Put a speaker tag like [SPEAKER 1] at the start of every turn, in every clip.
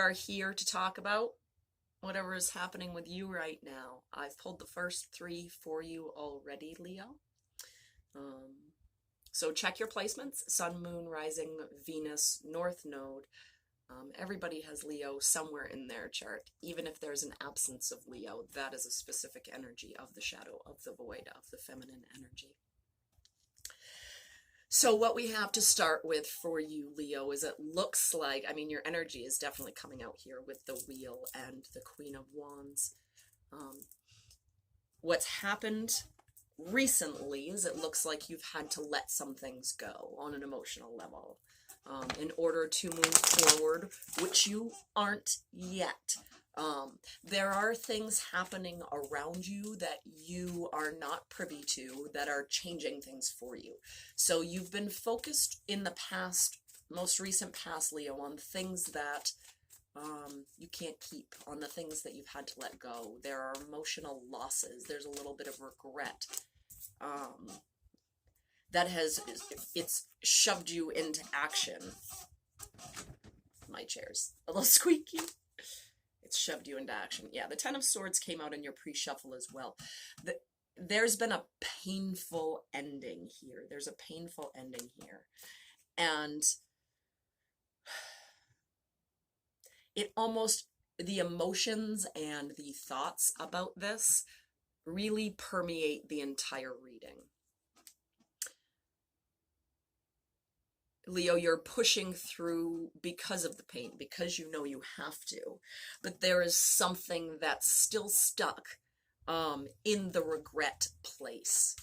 [SPEAKER 1] are here to talk about whatever is happening with you right now. I've pulled the first 3 for you already, Leo. So check your placements: Sun, Moon, Rising, Venus, North Node. Everybody has Leo somewhere in their chart. Even if there's an absence of Leo, that is a specific energy of the shadow, of the void, of the feminine energy. So what we have to start with for you, Leo, is it looks like, I mean, your energy is definitely coming out here with the Wheel and the Queen of Wands. What's happened recently is it looks like you've had to let some things go on an emotional level in order to move forward, which you aren't yet. There are things happening around you that you are not privy to that are changing things for you. So you've been focused in the past, most recent past, Leo, on things that you can't keep, on the things that you've had to let go. There are emotional losses. There's a little bit of regret. It's shoved you into action. My chair's a little squeaky. It's shoved you into action. Yeah, the Ten of Swords came out in your pre-shuffle as well. There's been a painful ending here. There's a painful ending here. And it almost, the emotions and the thoughts about this really permeate the entire reading. Leo, you're pushing through because of the pain, because you know you have to, but there is something that's still stuck in the regret place.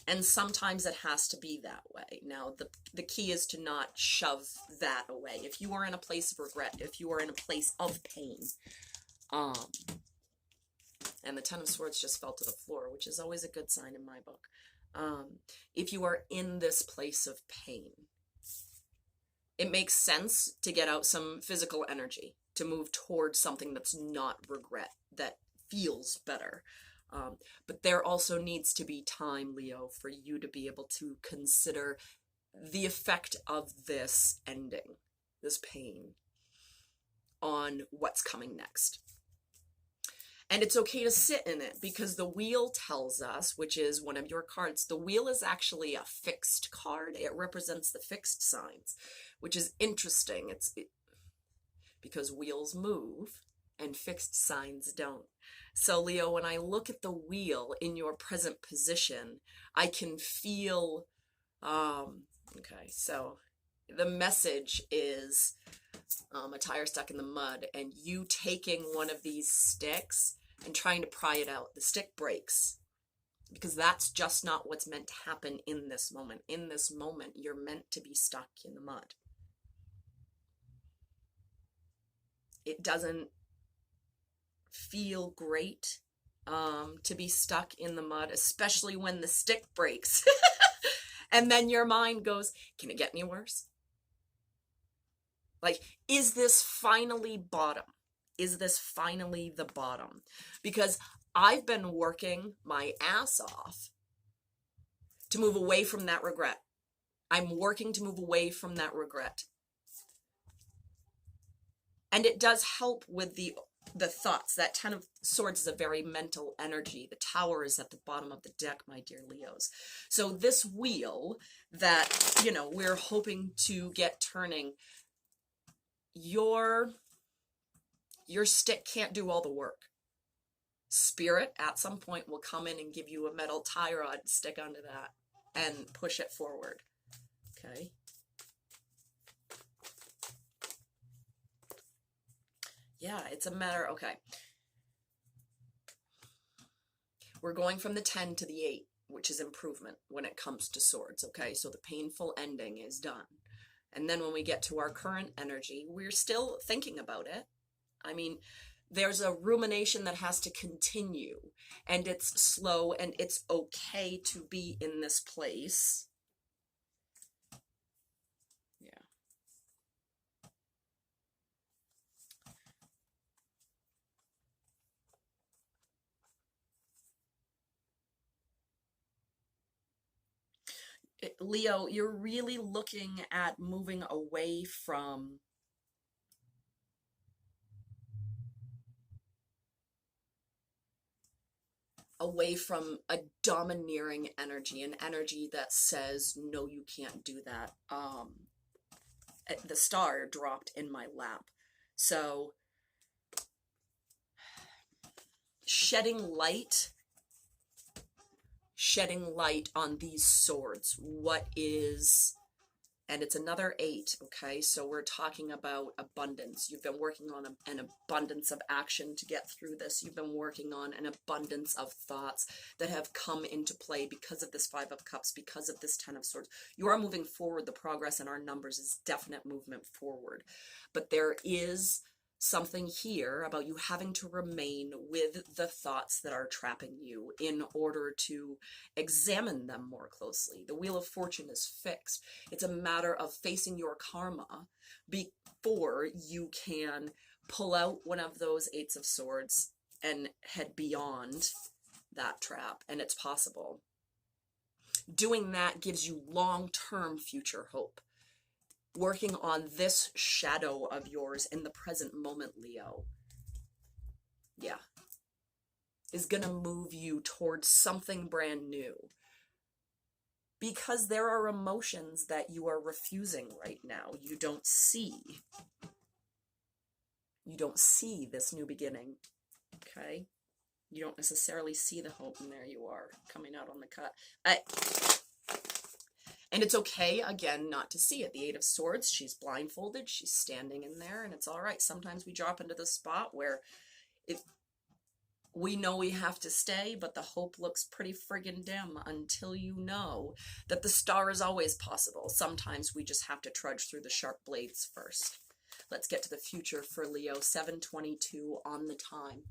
[SPEAKER 1] And sometimes it has to be that way. Now, the key is to not shove that away. If you are in a place of regret, if you are in a place of pain, and the Ten of Swords just fell to the floor, which is always a good sign in my book. If you are in this place of pain, it makes sense to get out some physical energy, to move towards something that's not regret, that feels better. But there also needs to be time, Leo, for you to be able to consider the effect of this ending, this pain, on what's coming next. And it's okay to sit in it, because the Wheel tells us, which is one of your cards, the Wheel is actually a fixed card. It represents the fixed signs, which is interesting. Because wheels move and fixed signs don't. So Leo, when I look at the Wheel in your present position, I can feel, okay, so the message is a tire stuck in the mud, and you taking one of these sticks and trying to pry it out. The stick breaks, because that's just not what's meant to happen in this moment. In this moment, you're meant to be stuck in the mud. It doesn't feel great to be stuck in the mud, especially when the stick breaks. And then your mind goes, can it get any worse? Like, is this finally bottom? Is this finally the bottom? Because I've been working my ass off to move away from that regret. I'm working to move away from that regret. And it does help with the thoughts. That Ten of Swords is a very mental energy. The Tower is at the bottom of the deck, my dear Leos. So this wheel that, you know, we're hoping to get turning, your stick can't do all the work. Spirit at some point will come in and give you a metal tie rod, stick onto that, and push it forward. Okay. Yeah, it's a matter, okay. We're going from the 10 to the 8, which is improvement when it comes to swords, okay? So the painful ending is done. And then when we get to our current energy, we're still thinking about it. I mean, there's a rumination that has to continue, and it's slow, and it's okay to be in this place. Yeah. Leo, you're really looking at moving away from away from a domineering energy, an energy that says, no, you can't do that. The star dropped in my lap. So shedding light on these swords. What is, and it's another 8, okay? So we're talking about abundance. You've been working on an abundance of action to get through this. You've been working on an abundance of thoughts that have come into play because of this 5 of Cups, because of this 10 of Swords. You are moving forward. The progress in our numbers is definite movement forward. But there is something here about you having to remain with the thoughts that are trapping you in order to examine them more closely. The Wheel of Fortune is fixed. It's a matter of facing your karma before you can pull out one of those 8s of Swords and head beyond that trap, and it's possible. Doing that gives you long-term future hope. Working on this shadow of yours in the present moment, Leo, yeah, is going to move you towards something brand new. Because there are emotions that you are refusing right now. You don't see this new beginning, okay? You don't necessarily see the hope, and there you are, coming out on the cut. And it's okay, again, not to see it. The 8 of Swords, she's blindfolded, she's standing in there, and it's all right. Sometimes we drop into the spot where we know we have to stay, but the hope looks pretty friggin' dim until you know that the star is always possible. Sometimes we just have to trudge through the sharp blades first. Let's get to the future for Leo. 7:22 on the time.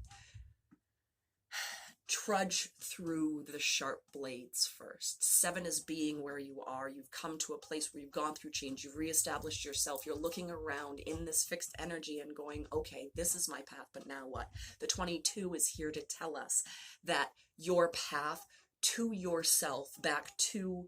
[SPEAKER 1] Trudge through the sharp blades first. 7 is being where you are. You've come to a place where you've gone through change. You've reestablished yourself. You're looking around in this fixed energy and going, okay, this is my path, but now what? The 22 is here to tell us that your path to yourself, back to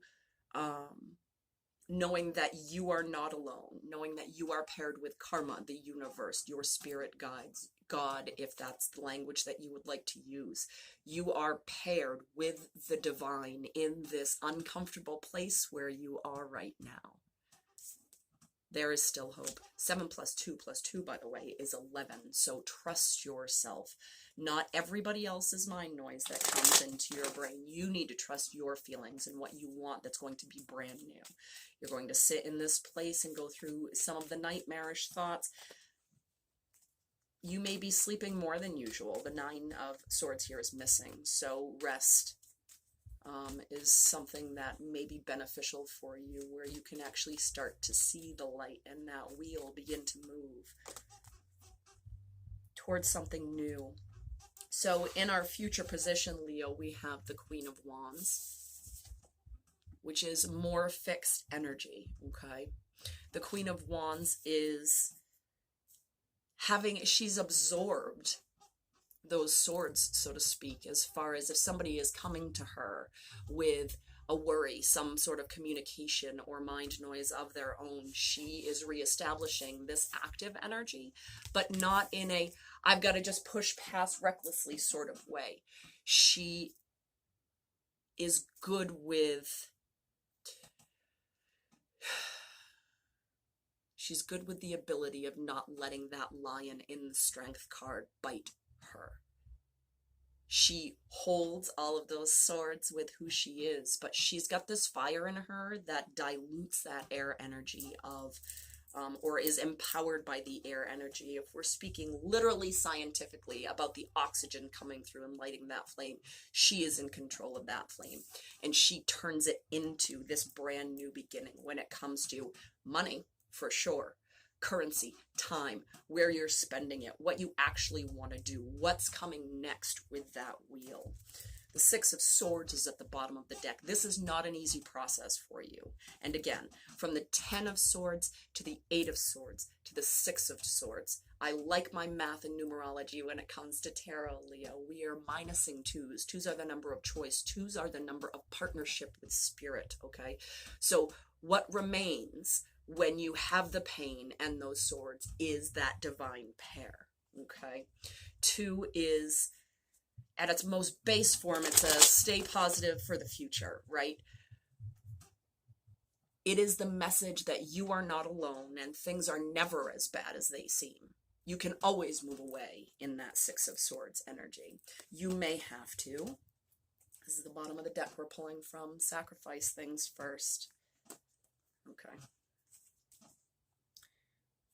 [SPEAKER 1] knowing that you are not alone, knowing that you are paired with karma, the universe, your spirit guides, God, if that's the language that you would like to use. You are paired with the divine in this uncomfortable place where you are right now. There is still hope. 7 + 2 + 2, by the way, is 11. So trust yourself. Not everybody else's mind noise that comes into your brain. You need to trust your feelings and what you want that's going to be brand new. You're going to sit in this place and go through some of the nightmarish thoughts. You may be sleeping more than usual. The 9 of Swords here is missing. So rest is something that may be beneficial for you, where you can actually start to see the light and that wheel begin to move towards something new. So in our future position, Leo, we have the Queen of Wands, which is more fixed energy, okay? The Queen of Wands is she's absorbed those swords, so to speak, as far as if somebody is coming to her with a worry, some sort of communication or mind noise of their own, she is reestablishing this active energy, but not in a, I've got to just push past recklessly sort of way. She is good with, she's good with the ability of not letting that lion in the Strength card bite her. She holds all of those swords with who she is, but she's got this fire in her that dilutes that air energy of, or is empowered by the air energy. If we're speaking literally scientifically about the oxygen coming through and lighting that flame, she is in control of that flame. And she turns it into this brand new beginning when it comes to money, for sure. Currency, time, where you're spending it, what you actually want to do, what's coming next with that wheel. The 6 of Swords is at the bottom of the deck. This is not an easy process for you. And again, from the 10 of Swords to the 8 of Swords to the 6 of Swords, I like my math and numerology when it comes to tarot, Leo. We are minusing 2s. 2s are the number of choice. 2s are the number of partnership with spirit, okay? So what remains when you have the pain and those swords is that divine pair, okay? 2 is at its most base form, it's a stay positive for the future, right? It is the message that you are not alone and things are never as bad as they seem. You can always move away in that Six of Swords energy. You may have to. This is the bottom of the deck we're pulling from. Sacrifice things first. Okay.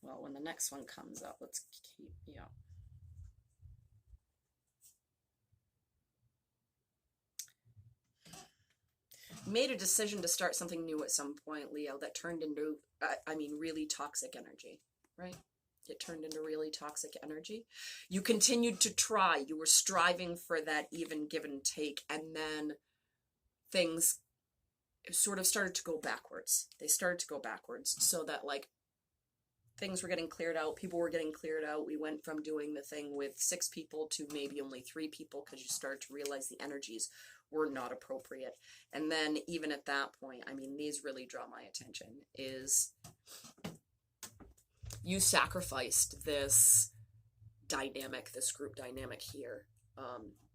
[SPEAKER 1] Well, when the next one comes up, let's keep, yeah. Made a decision to start something new at some point, Leo, that turned into, really toxic energy, right? It turned into really toxic energy. You continued to try. You were striving for that even give and take, and then things sort of started to go backwards. They started to go backwards so that, like, things were getting cleared out. People were getting cleared out. We went from doing the thing with 6 people to maybe only 3 people because you started to realize the energies were not appropriate. And then even at that point, I mean, these really draw my attention, is you sacrificed this dynamic, this group dynamic here.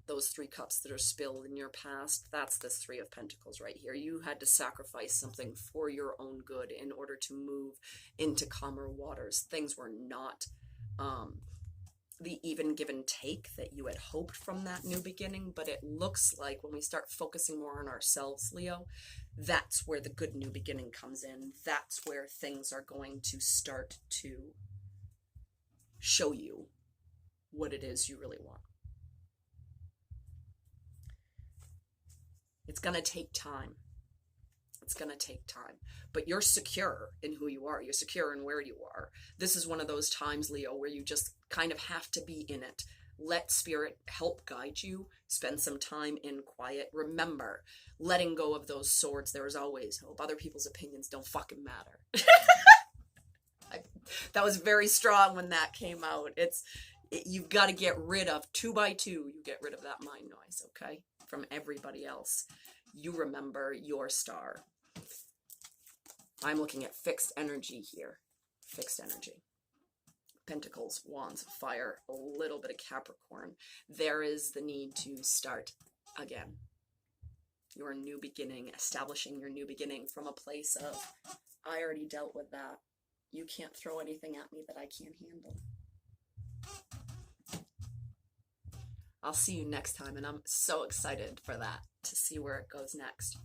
[SPEAKER 1] Those 3 cups that are spilled in your past, that's this 3 of Pentacles right here. You had to sacrifice something for your own good in order to move into calmer waters. Things were not the even give and take that you had hoped from that new beginning, but it looks like when we start focusing more on ourselves, Leo, that's where the good new beginning comes in. That's where things are going to start to show you what it is you really want. It's going to take time. It's going to take time. But you're secure in who you are. You're secure in where you are. This is one of those times, Leo, where you just kind of have to be in it. Let Spirit help guide you. Spend some time in quiet. Remember, letting go of those swords, there is always hope. Other people's opinions don't fucking matter. That was very strong when that came out. You've got to get rid of, 2 by 2, you get rid of that mind noise, okay? From everybody else. You remember your star. I'm looking at fixed energy here. Fixed energy. Pentacles, Wands, Fire, a little bit of Capricorn. There is the need to start again. Your new beginning, establishing your new beginning from a place of, I already dealt with that. You can't throw anything at me that I can't handle. I'll see you next time, and I'm so excited for that, to see where it goes next.